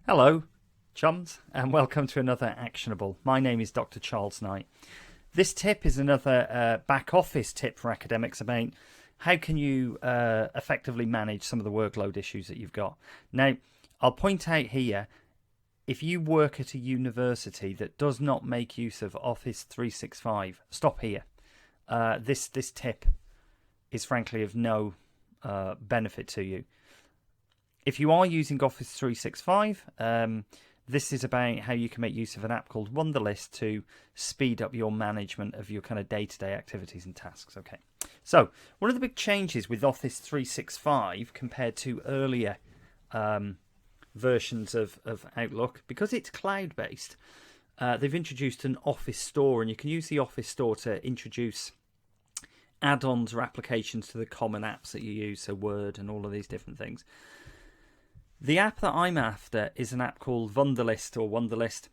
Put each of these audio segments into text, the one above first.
Hello, chums, and welcome to another Actionable. My name is Dr. Charles Knight. This tip is another back office tip for academics about how can you effectively manage some of the workload issues that you've got. Now, I'll point out here, if you work at a university that does not make use of Office 365, stop here. This tip is frankly of no benefit to you. If you are using Office 365, this is about how you can make use of an app called Wunderlist to speed up your management of your kind of day-to-day activities and tasks. Okay, so one of the big changes with Office 365 compared to earlier versions of Outlook, because it's cloud-based, they've introduced an Office Store, and you can use the Office Store to introduce add-ons or applications to the common apps that you use, so Word and all of these different things. The app that I'm after is an app called Wunderlist or Wunderlist.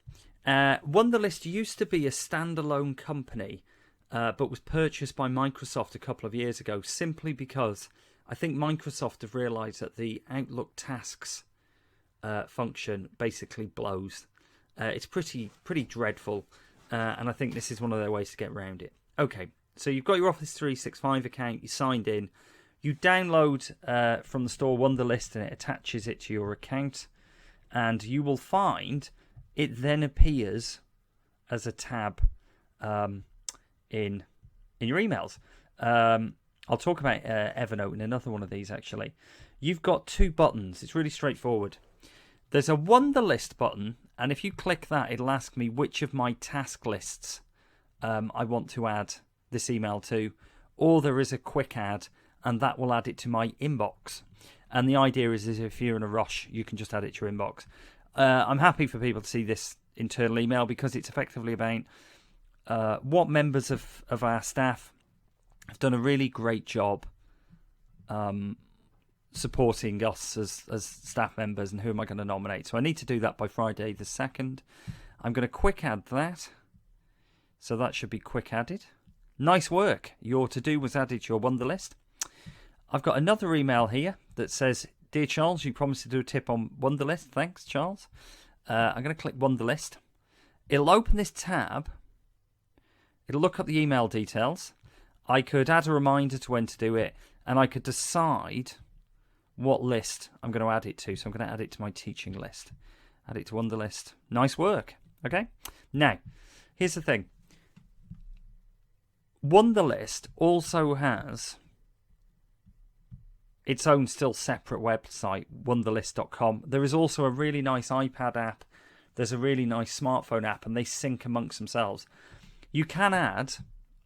Wunderlist used to be a standalone company, but was purchased by Microsoft a couple of years ago, simply because I think Microsoft have realised that the Outlook tasks function basically blows. It's pretty dreadful, and I think this is one of their ways to get around it. Okay, so you've got your Office 365 account, you signed in. You download from the store Wunderlist and it attaches it to your account, and you will find it then appears as a tab in your emails. I'll talk about Evernote in another one of these actually. You've got two buttons. It's really straightforward. There's a Wunderlist button, and if you click that, it'll ask me which of my task lists I want to add this email to, or there is a quick add, and that will add it to my inbox. And the idea is if you're in a rush, you can just add it to your inbox. I'm happy for people to see this internal email because it's effectively about what members of our staff have done a really great job supporting us as staff members, and who am I going to nominate. So I need to do that by Friday the 2nd. I'm going to quick add that. So that should be quick added. Nice work. Your to-do was added to your Wunderlist. I've got another email here that says, Dear Charles, you promised to do a tip on Wunderlist. Thanks, Charles. I'm going to click Wunderlist. It'll open this tab. It'll look up the email details. I could add a reminder to when to do it, and I could decide what list I'm going to add it to. So I'm going to add it to my teaching list. Add it to Wunderlist. Nice work. Okay. Now, here's the thing. Wunderlist also has its own still separate website, wunderlist.com. There is also a really nice iPad app. There's a really nice smartphone app, and they sync amongst themselves. You can add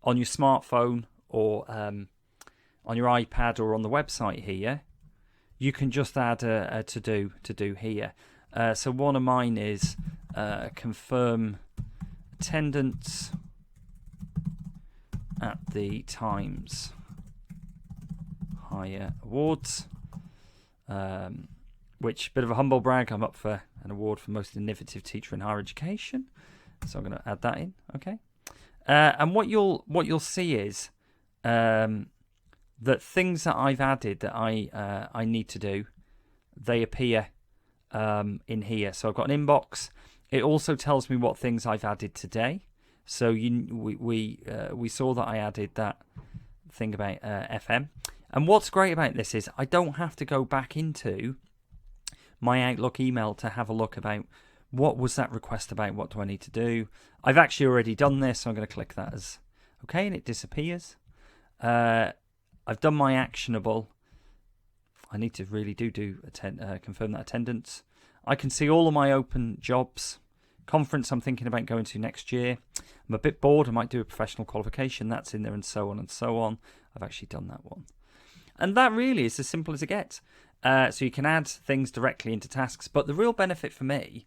on your smartphone or on your iPad or on the website here. You can just add a to-do here. So one of mine is confirm attendance at the Times Higher Awards, which, bit of a humble brag, I'm up for an award for most innovative teacher in higher education, so I'm going to add that in. Okay, and what you'll see is that things that I've added that I need to do, they appear in here. So I've got an inbox. It also tells me what things I've added today. So we saw that I added that thing about FM. And what's great about this is I don't have to go back into my Outlook email to have a look about what was that request about, what do I need to do. I've actually already done this, so I'm going to click that as okay, and it disappears. I've done my actionable. I need to really confirm that attendance. I can see all of my open jobs. Conference I'm thinking about going to next year. I'm a bit bored. I might do a professional qualification. That's in there, and so on and so on. I've actually done that one. And that really is as simple as it gets. So you can add things directly into tasks. But the real benefit for me,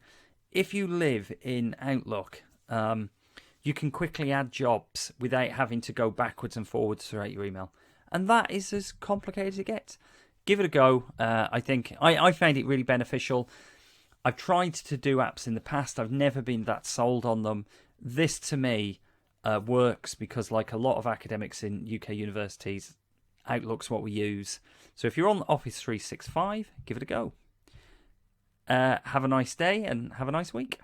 if you live in Outlook, you can quickly add jobs without having to go backwards and forwards throughout your email. And that is as complicated as it gets. Give it a go. I think I found it really beneficial. I've tried to do apps in the past. I've never been that sold on them. This, to me, works because, like a lot of academics in UK universities, Outlook's what we use. So if you're on Office 365, give it a go. Have a nice day and have a nice week.